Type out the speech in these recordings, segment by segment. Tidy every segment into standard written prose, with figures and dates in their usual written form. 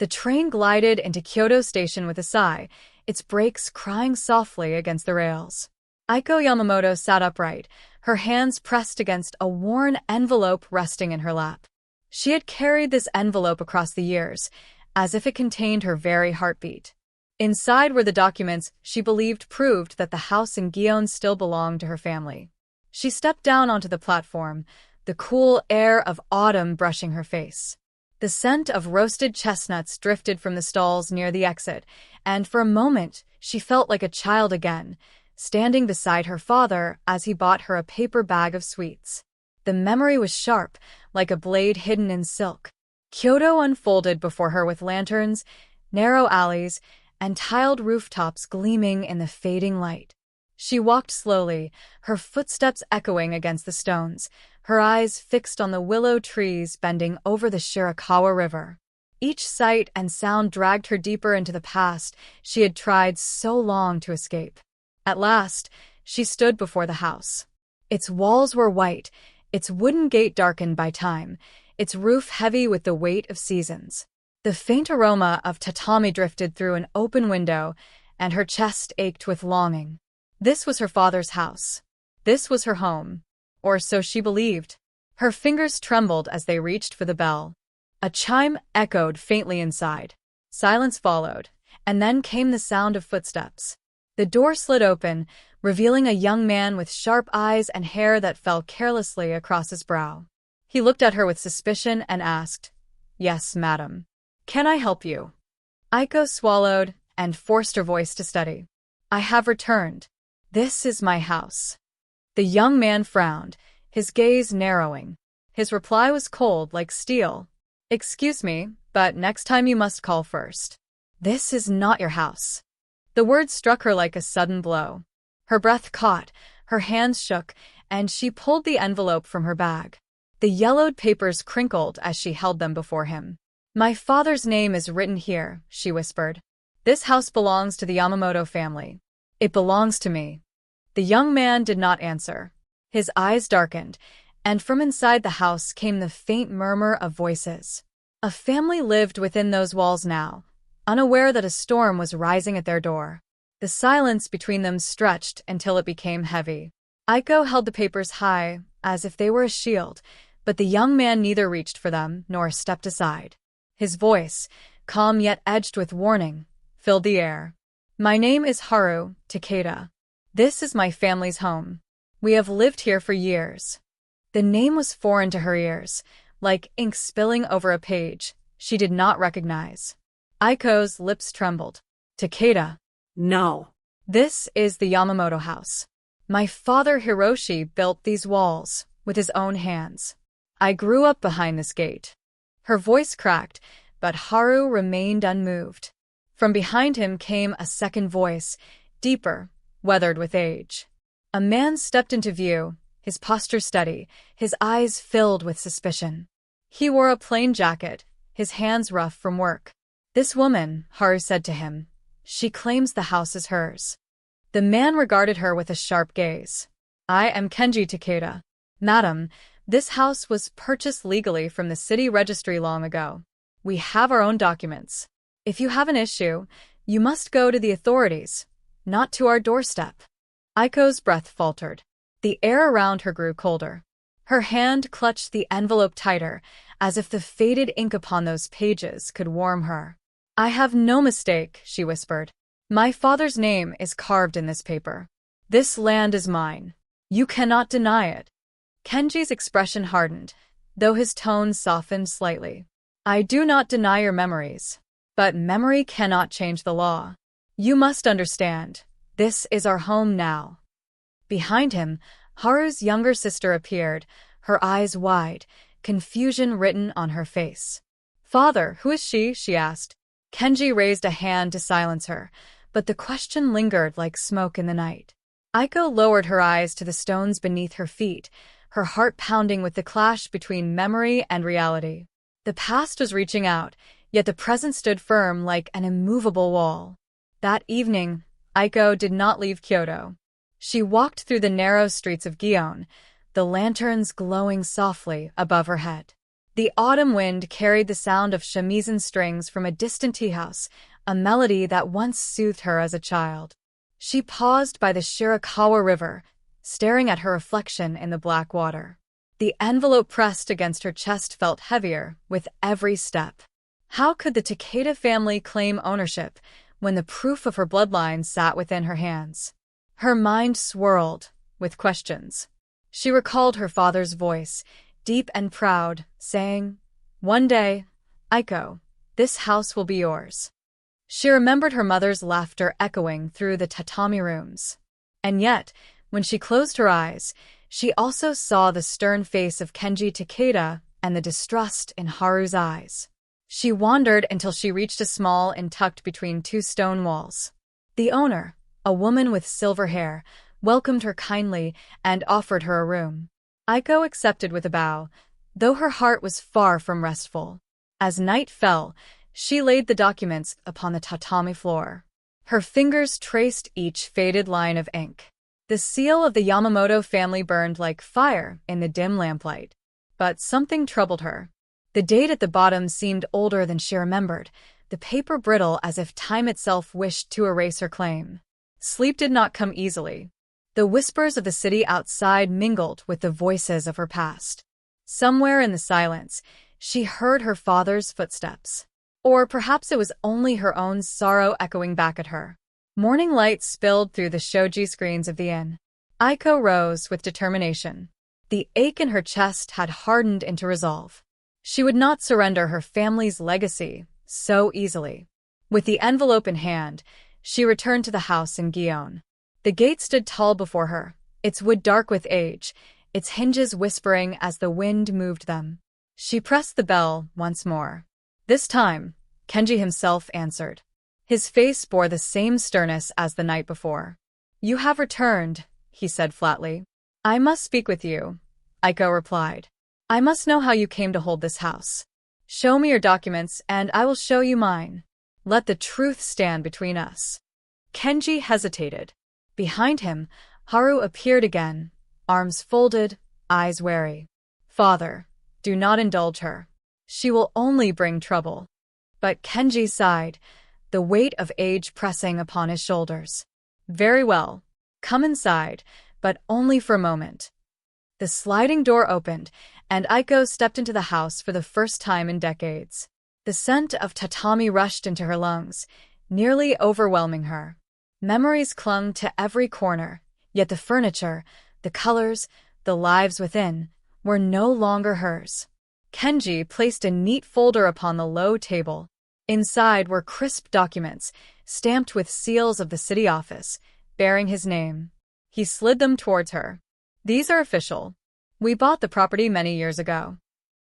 The train glided into Kyoto Station with a sigh, its brakes crying softly against the rails. Aiko Yamamoto sat upright, her hands pressed against a worn envelope resting in her lap. She had carried this envelope across the years, as if it contained her very heartbeat. Inside were the documents she believed proved that the house in Gion still belonged to her family. She stepped down onto the platform, the cool air of autumn brushing her face. The scent of roasted chestnuts drifted from the stalls near the exit, and for a moment she felt like a child again, standing beside her father as he bought her a paper bag of sweets. The memory was sharp, like a blade hidden in silk. Kyoto unfolded before her with lanterns, narrow alleys, and tiled rooftops gleaming in the fading light. She walked slowly, her footsteps echoing against the stones, her eyes fixed on the willow trees bending over the Shirakawa River. Each sight and sound dragged her deeper into the past she had tried so long to escape. At last, she stood before the house. Its walls were white, its wooden gate darkened by time, its roof heavy with the weight of seasons. The faint aroma of tatami drifted through an open window, and her chest ached with longing. This was her father's house. This was her home. Or so she believed. Her fingers trembled as they reached for the bell. A chime echoed faintly inside. Silence followed, and then came the sound of footsteps. The door slid open, revealing a young man with sharp eyes and hair that fell carelessly across his brow. He looked at her with suspicion and asked, "Yes, madam. Can I help you?" Aiko swallowed and forced her voice to steady. "I have returned. This is my house." The young man frowned, his gaze narrowing. His reply was cold like steel. "Excuse me, but next time you must call first. This is not your house." The words struck her like a sudden blow. Her breath caught, her hands shook, and she pulled the envelope from her bag. The yellowed papers crinkled as she held them before him. "My father's name is written here," she whispered. "This house belongs to the Yamamoto family. It belongs to me." The young man did not answer. His eyes darkened, and from inside the house came the faint murmur of voices. A family lived within those walls now, unaware that a storm was rising at their door. The silence between them stretched until it became heavy. Aiko held the papers high, as if they were a shield, but the young man neither reached for them nor stepped aside. His voice, calm yet edged with warning, filled the air. "My name is Haru Takeda. This is my family's home. We have lived here for years." The name was foreign to her ears, like ink spilling over a page she did not recognize. Aiko's lips trembled. "Takeda." "No." "This is the Yamamoto house. My father Hiroshi built these walls with his own hands. I grew up behind this gate." Her voice cracked, but Haru remained unmoved. From behind him came a second voice, deeper, weathered with age. A man stepped into view, his posture steady, his eyes filled with suspicion. He wore a plain jacket, his hands rough from work. "This woman," Haru said to him, "she claims the house is hers." The man regarded her with a sharp gaze. "I am Kenji Takeda. Madam, this house was purchased legally from the city registry long ago. We have our own documents. If you have an issue, you must go to the authorities, not to our doorstep." Aiko's breath faltered. The air around her grew colder. Her hand clutched the envelope tighter, as if the faded ink upon those pages could warm her. "I have no mistake," she whispered. "My father's name is carved in this paper. This land is mine. You cannot deny it." Kenji's expression hardened, though his tone softened slightly. "I do not deny your memories, but memory cannot change the law. You must understand, this is our home now." Behind him, Haru's younger sister appeared, her eyes wide, confusion written on her face. "Father, who is she?" she asked. Kenji raised a hand to silence her, but the question lingered like smoke in the night. Aiko lowered her eyes to the stones beneath her feet, her heart pounding with the clash between memory and reality. The past was reaching out, yet the present stood firm like an immovable wall. That evening, Aiko did not leave Kyoto. She walked through the narrow streets of Gion, the lanterns glowing softly above her head. The autumn wind carried the sound of shamisen strings from a distant tea house, a melody that once soothed her as a child. She paused by the Shirakawa River, staring at her reflection in the black water. The envelope pressed against her chest felt heavier with every step. How could the Takeda family claim ownership when the proof of her bloodline sat within her hands? Her mind swirled with questions. She recalled her father's voice, deep and proud, saying, "One day, Aiko, this house will be yours." She remembered her mother's laughter echoing through the tatami rooms. And yet, when she closed her eyes, she also saw the stern face of Kenji Takeda and the distrust in Haru's eyes. She wandered until she reached a small inn tucked between two stone walls. The owner, a woman with silver hair, welcomed her kindly and offered her a room. Aiko accepted with a bow, though her heart was far from restful. As night fell, she laid the documents upon the tatami floor. Her fingers traced each faded line of ink. The seal of the Yamamoto family burned like fire in the dim lamplight. But something troubled her. The date at the bottom seemed older than she remembered, the paper brittle as if time itself wished to erase her claim. Sleep did not come easily. The whispers of the city outside mingled with the voices of her past. Somewhere in the silence, she heard her father's footsteps. Or perhaps it was only her own sorrow echoing back at her. Morning light spilled through the shoji screens of the inn. Aiko rose with determination. The ache in her chest had hardened into resolve. She would not surrender her family's legacy so easily. With the envelope in hand, she returned to the house in Gion. The gate stood tall before her, its wood dark with age, its hinges whispering as the wind moved them. She pressed the bell once more. This time, Kenji himself answered. His face bore the same sternness as the night before. "You have returned," he said flatly. "I must speak with you," Aiko replied. "I must know how you came to hold this house. Show me your documents, and I will show you mine. Let the truth stand between us." Kenji hesitated. Behind him, Haru appeared again, arms folded, eyes wary. "Father, do not indulge her. She will only bring trouble." But Kenji sighed, the weight of age pressing upon his shoulders. "Very well. Come inside, but only for a moment." The sliding door opened, and Aiko stepped into the house for the first time in decades. The scent of tatami rushed into her lungs, nearly overwhelming her. Memories clung to every corner, yet the furniture, the colors, the lives within, were no longer hers. Kenji placed a neat folder upon the low table. Inside were crisp documents, stamped with seals of the city office, bearing his name. He slid them towards her. "These are official. We bought the property many years ago."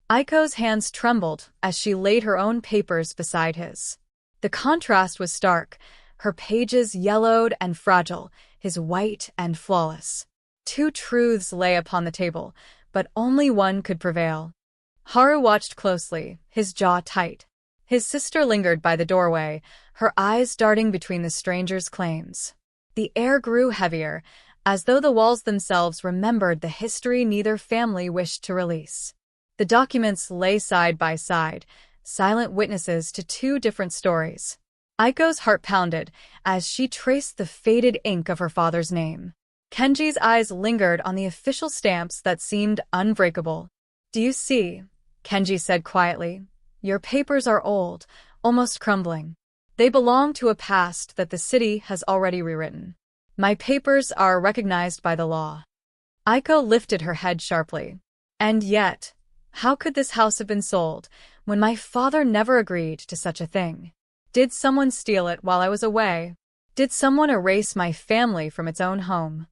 Aiko's hands trembled as she laid her own papers beside his. The contrast was stark, her pages yellowed and fragile, his white and flawless. Two truths lay upon the table, but only one could prevail. Haru watched closely, his jaw tight. His sister lingered by the doorway, her eyes darting between the stranger's claims. The air grew heavier, as though the walls themselves remembered the history neither family wished to release. The documents lay side by side, silent witnesses to two different stories. Aiko's heart pounded as she traced the faded ink of her father's name. Kenji's eyes lingered on the official stamps that seemed unbreakable. "Do you see?" Kenji said quietly. "Your papers are old, almost crumbling. They belong to a past that the city has already rewritten. My papers are recognized by the law." Aiko lifted her head sharply. "And yet, how could this house have been sold when my father never agreed to such a thing? Did someone steal it while I was away? Did someone erase my family from its own home?"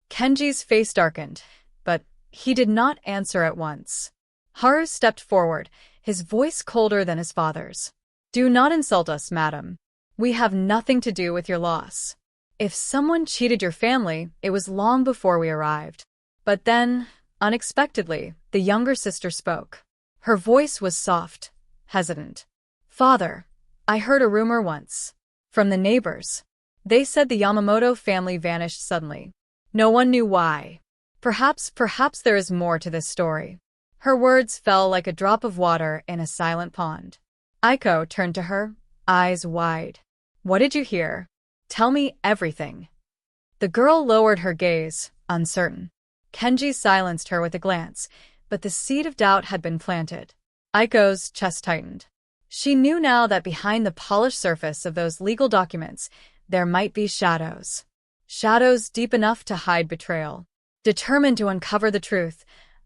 Kenji's face darkened, but he did not answer at once. Haru stepped forward, his voice colder than his father's. "Do not insult us, madam. We have nothing to do with your loss. If someone cheated your family, it was long before we arrived." But then, unexpectedly, the younger sister spoke. Her voice was soft, hesitant. "Father, I heard a rumor once. From the neighbors. They said the Yamamoto family vanished suddenly. No one knew why. Perhaps there is more to this story." Her words fell like a drop of water in a silent pond. Aiko turned to her, eyes wide. What did you hear? Tell me everything. The girl lowered her gaze, uncertain. Kenji silenced her with a glance, but the seed of doubt had been planted. Aiko's chest tightened. She knew now that behind the polished surface of those legal documents, there might be shadows. Shadows deep enough to hide betrayal. Determined to uncover the truth,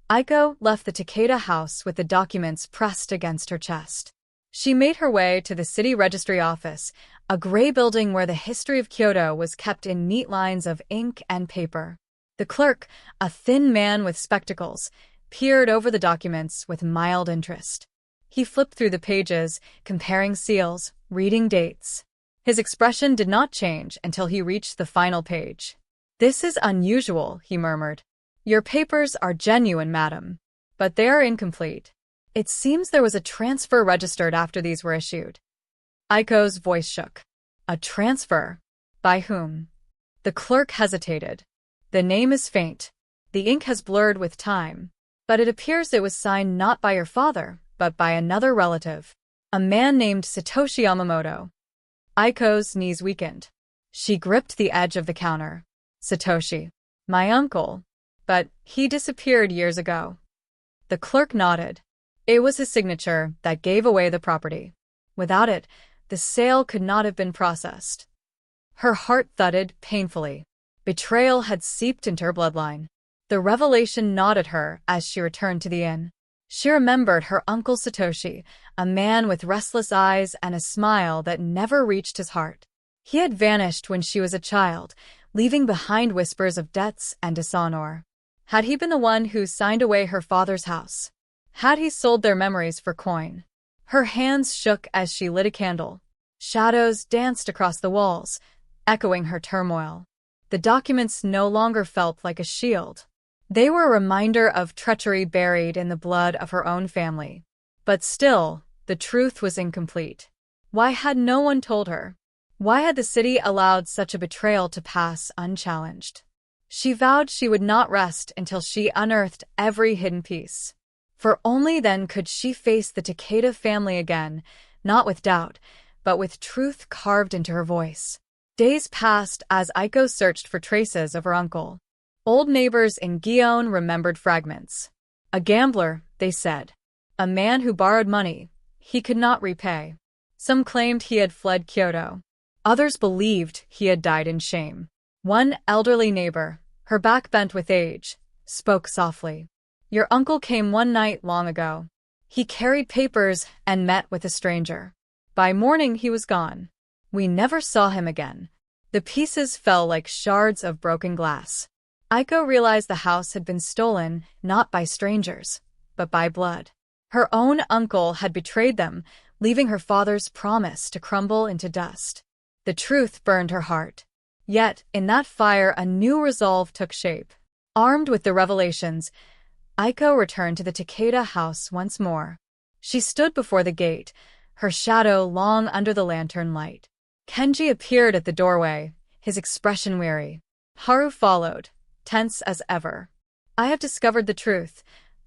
Aiko left the Takeda house with the documents pressed against her chest. She made her way to the city registry office, a gray building where the history of Kyoto was kept in neat lines of ink and paper. The clerk, a thin man with spectacles, peered over the documents with mild interest. He flipped through the pages, comparing seals, reading dates. His expression did not change until he reached the final page. "This is unusual," he murmured. "Your papers are genuine, madam, but they are incomplete. It seems there was a transfer registered after these were issued." Aiko's voice shook. "A transfer? By whom?" The clerk hesitated. "The name is faint. The ink has blurred with time, but it appears it was signed not by your father, but by another relative, a man named Satoshi Yamamoto." Aiko's knees weakened. She gripped the edge of the counter. "Satoshi. My uncle. But he disappeared years ago." The clerk nodded. It was his signature that gave away the property. Without it, the sale could not have been processed. Her heart thudded painfully. Betrayal had seeped into her bloodline. The revelation gnawed at her as she returned to the inn. She remembered her uncle Satoshi, a man with restless eyes and a smile that never reached his heart. He had vanished when she was a child, leaving behind whispers of debts and dishonor. Had he been the one who signed away her father's house? Had he sold their memories for coin? Her hands shook as she lit a candle. Shadows danced across the walls, echoing her turmoil. The documents no longer felt like a shield. They were a reminder of treachery buried in the blood of her own family. But still, the truth was incomplete. Why had no one told her? Why had the city allowed such a betrayal to pass unchallenged? She vowed she would not rest until she unearthed every hidden piece. For only then could she face the Takeda family again, not with doubt, but with truth carved into her voice. Days passed as Aiko searched for traces of her uncle. Old neighbors in Gion remembered fragments. A gambler, they said. A man who borrowed money he could not repay. Some claimed he had fled Kyoto. Others believed he had died in shame. One elderly neighbor, her back bent with age, spoke softly. "Your uncle came one night long ago. He carried papers and met with a stranger. By morning he was gone. We never saw him again." The pieces fell like shards of broken glass. Aiko realized the house had been stolen not by strangers, but by blood. Her own uncle had betrayed them, leaving her father's promise to crumble into dust. The truth burned her heart. Yet, in that fire, a new resolve took shape. Armed with the revelations, Aiko returned to the Takeda house once more. She stood before the gate, her shadow long under the lantern light. Kenji appeared at the doorway, his expression weary. Haru followed, tense as ever. "I have discovered the truth,"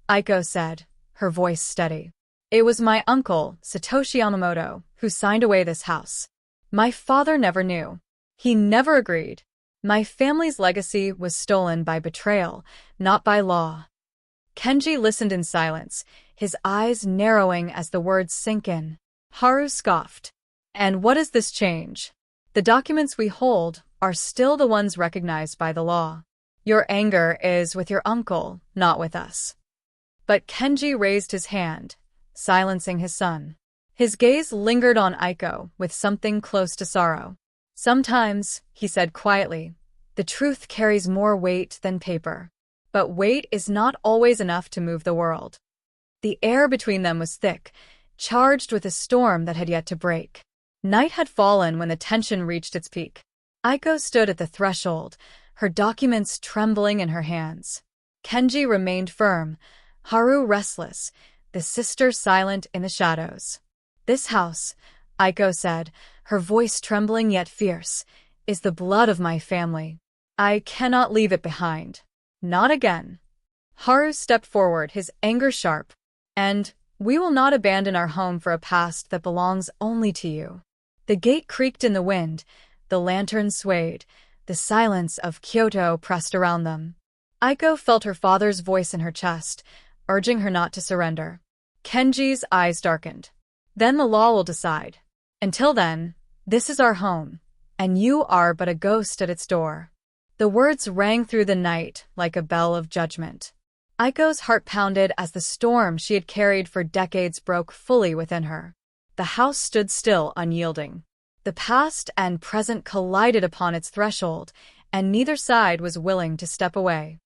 Aiko said, her voice steady. "It was my uncle, Satoshi Yamamoto, who signed away this house. My father never knew. He never agreed. My family's legacy was stolen by betrayal, not by law." Kenji listened in silence, his eyes narrowing as the words sank in. Haru scoffed. "And what does this change? The documents we hold are still the ones recognized by the law. Your anger is with your uncle, not with us." But Kenji raised his hand, silencing his son. His gaze lingered on Aiko with something close to sorrow. "Sometimes," he said quietly, "the truth carries more weight than paper. But weight is not always enough to move the world." The air between them was thick, charged with a storm that had yet to break. Night had fallen when the tension reached its peak. Aiko stood at the threshold, her documents trembling in her hands. Kenji remained firm, Haru restless, the sister silent in the shadows. "This house," Aiko said, her voice trembling yet fierce, "is the blood of my family. I cannot leave it behind. Not again." Haru stepped forward, his anger sharp. And we will not abandon our home for a past that belongs only to you. The gate creaked in the wind, the lantern swayed, the silence of Kyoto pressed around them. Aiko felt her father's voice in her chest, urging her not to surrender. Kenji's eyes darkened. Then the law will decide. Until then, this is our home, and you are but a ghost at its door. The words rang through the night like a bell of judgment. Aiko's heart pounded as the storm she had carried for decades broke fully within her. The house stood still, unyielding. The past and present collided upon its threshold, and neither side was willing to step away.